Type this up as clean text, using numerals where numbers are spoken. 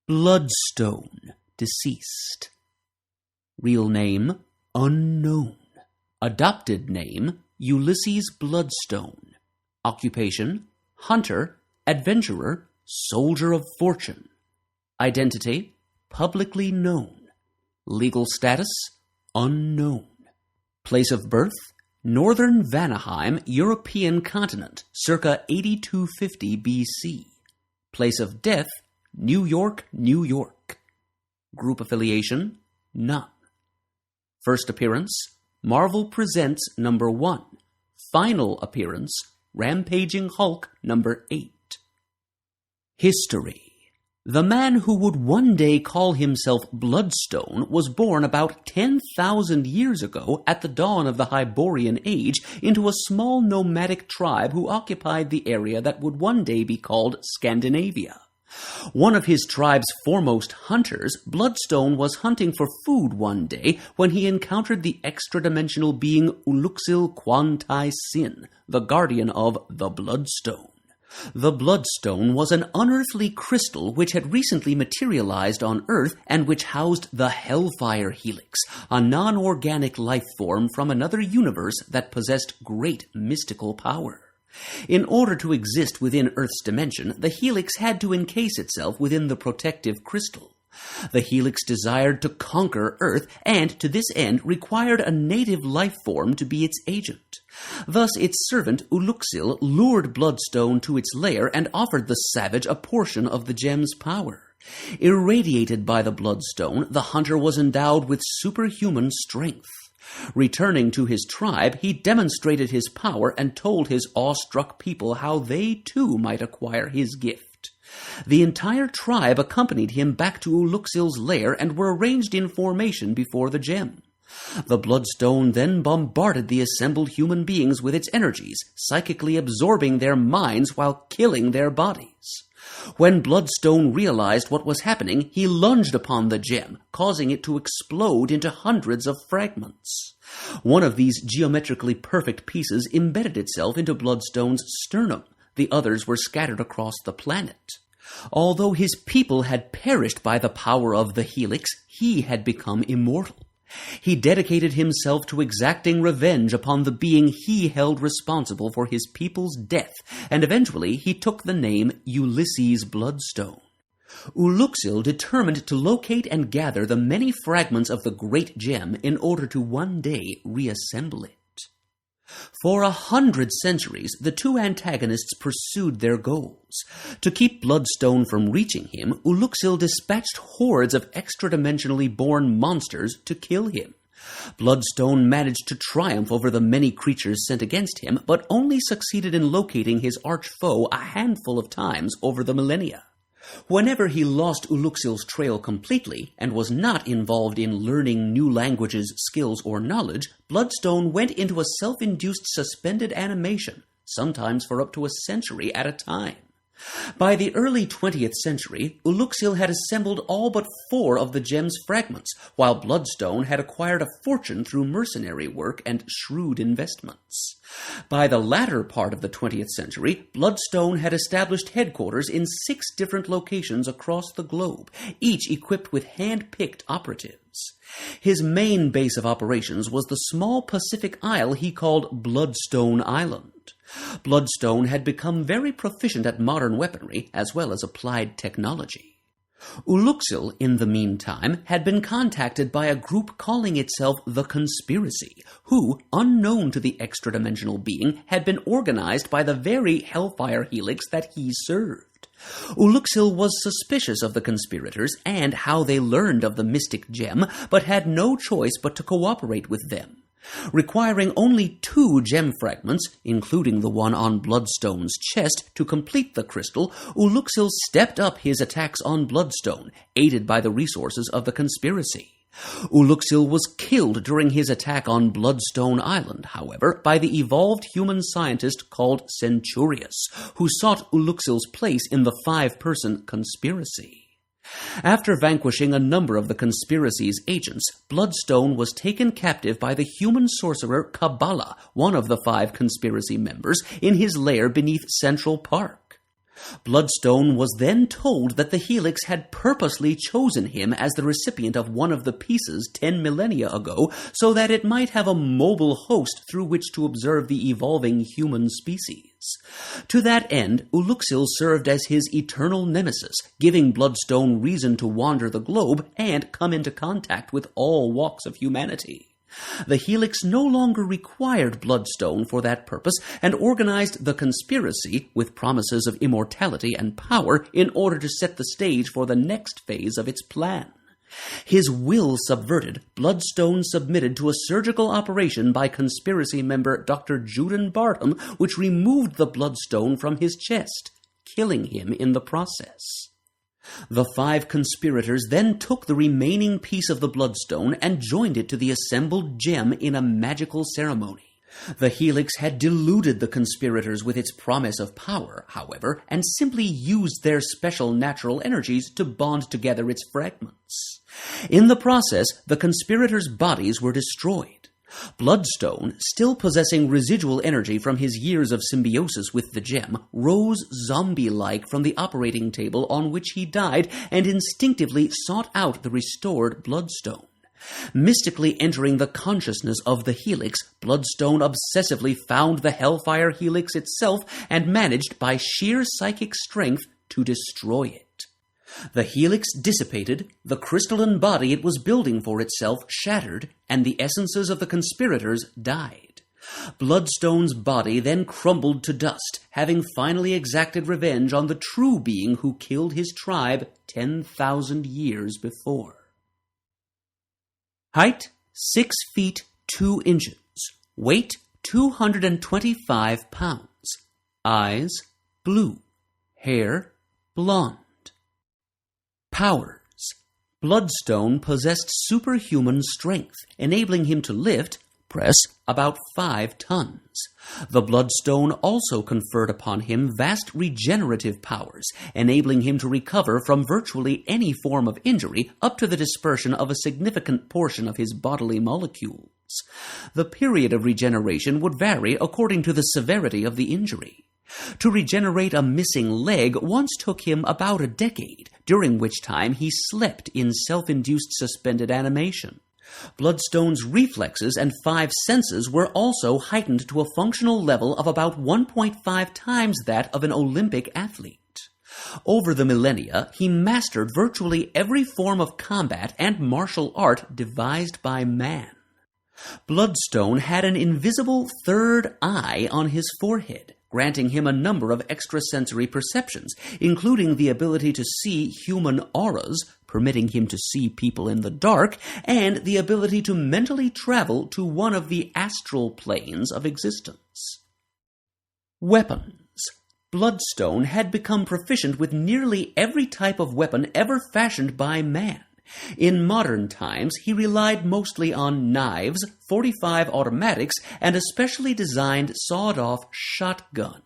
Bloodstone, deceased. Real name, unknown. Adopted name, Ulysses Bloodstone. Occupation, hunter, adventurer, soldier of fortune. Identity, publicly known. Legal status, unknown. Place of birth, Northern Vanaheim, European continent, circa 8250 BC. Place of death, New York, New York. Group affiliation, none. First appearance, Marvel Presents number 1. Final appearance, Rampaging Hulk number 8. History. The man who would one day call himself Bloodstone was born about 10,000 years ago at the dawn of the Hyborian Age into a small nomadic tribe who occupied the area that would one day be called Scandinavia. One of his tribe's foremost hunters, Bloodstone was hunting for food one day when he encountered the extra-dimensional being Uluxil Quantai Sin, the guardian of the Bloodstone. The Bloodstone was an unearthly crystal which had recently materialized on Earth and which housed the Hellfire Helix, a non-organic life form from another universe that possessed great mystical power. In order to exist within Earth's dimension, the Helix had to encase itself within the protective crystal. The Helix desired to conquer Earth and, to this end, required a native life form to be its agent. Thus, its servant, Uluxil, lured Bloodstone to its lair and offered the savage a portion of the gem's power. Irradiated by the Bloodstone, the hunter was endowed with superhuman strength. Returning to his tribe, he demonstrated his power and told his awestruck people how they too might acquire his gift. The entire tribe accompanied him back to Uluxil's lair and were arranged in formation before the gem. The Bloodstone then bombarded the assembled human beings with its energies, psychically absorbing their minds while killing their bodies. When Bloodstone realized what was happening, he lunged upon the gem, causing it to explode into hundreds of fragments. One of these geometrically perfect pieces embedded itself into Bloodstone's sternum. The others were scattered across the planet. Although his people had perished by the power of the Helix, he had become immortal. He dedicated himself to exacting revenge upon the being he held responsible for his people's death, and eventually he took the name Ulysses Bloodstone. Uluxil determined to locate and gather the many fragments of the great gem in order to one day reassemble it. For 100 centuries, the two antagonists pursued their goals. To keep Bloodstone from reaching him, Uluxil dispatched hordes of extra-dimensionally born monsters to kill him. Bloodstone managed to triumph over the many creatures sent against him, but only succeeded in locating his arch-foe a handful of times over the millennia. Whenever he lost Uluxil's trail completely and was not involved in learning new languages, skills, or knowledge, Bloodstone went into a self-induced suspended animation, sometimes for up to a century at a time. By the early 20th century, Uluxil had assembled all but 4 of the gem's fragments, while Bloodstone had acquired a fortune through mercenary work and shrewd investments. By the latter part of the 20th century, Bloodstone had established headquarters in 6 different locations across the globe, each equipped with hand-picked operatives. His main base of operations was the small Pacific isle he called Bloodstone Island. Bloodstone had become very proficient at modern weaponry as well as applied technology. Uluxil, in the meantime, had been contacted by a group calling itself the Conspiracy, who, unknown to the extra-dimensional being, had been organized by the very Hellfire Helix that he served. Uluxil was suspicious of the conspirators and how they learned of the mystic gem, but had no choice but to cooperate with them. Requiring only 2 gem fragments, including the one on Bloodstone's chest, to complete the crystal, Uluxil stepped up his attacks on Bloodstone, aided by the resources of the Conspiracy. Uluxil was killed during his attack on Bloodstone Island, however, by the evolved human scientist called Centurius, who sought Uluxil's place in the 5-person Conspiracy. After vanquishing a number of the Conspiracy's agents, Bloodstone was taken captive by the human sorcerer Kabbalah, one of the 5 Conspiracy members, in his lair beneath Central Park. Bloodstone was then told that the Helix had purposely chosen him as the recipient of one of the pieces 10 millennia ago so that it might have a mobile host through which to observe the evolving human species. To that end, Uluxil served as his eternal nemesis, giving Bloodstone reason to wander the globe and come into contact with all walks of humanity. The Helix no longer required Bloodstone for that purpose and organized the conspiracy with promises of immortality and power in order to set the stage for the next phase of its plan. His will subverted, Bloodstone submitted to a surgical operation by conspiracy member Dr. Juden Bartham, which removed the Bloodstone from his chest, killing him in the process. The 5 conspirators then took the remaining piece of the Bloodstone and joined it to the assembled gem in a magical ceremony. The Helix had deluded the conspirators with its promise of power, however, and simply used their special natural energies to bond together its fragments. In the process, the conspirators' bodies were destroyed. Bloodstone, still possessing residual energy from his years of symbiosis with the gem, rose zombie-like from the operating table on which he died and instinctively sought out the restored Bloodstone. Mystically entering the consciousness of the Helix, Bloodstone obsessively found the Hellfire Helix itself and managed by sheer psychic strength to destroy it. The Helix dissipated, the crystalline body it was building for itself shattered, and the essences of the conspirators died. Bloodstone's body then crumbled to dust, having finally exacted revenge on the true being who killed his tribe 10,000 years before. Height, 6 feet 2 inches. Weight, 225 pounds. Eyes, blue. Hair, blonde. Powers. Bloodstone possessed superhuman strength, enabling him to lift, press, about 5 tons. The Bloodstone also conferred upon him vast regenerative powers, enabling him to recover from virtually any form of injury up to the dispersion of a significant portion of his bodily molecules. The period of regeneration would vary according to the severity of the injury. To regenerate a missing leg once took him about a decade, during which time he slept in self-induced suspended animation. Bloodstone's reflexes and 5 senses were also heightened to a functional level of about 1.5 times that of an Olympic athlete. Over the millennia, he mastered virtually every form of combat and martial art devised by man. Bloodstone had an invisible third eye on his forehead, granting him a number of extrasensory perceptions, including the ability to see human auras, permitting him to see people in the dark, and the ability to mentally travel to one of the astral planes of existence. Weapons. Bloodstone had become proficient with nearly every type of weapon ever fashioned by man. In modern times, he relied mostly on knives, .45 automatics, and a specially designed sawed-off shotgun.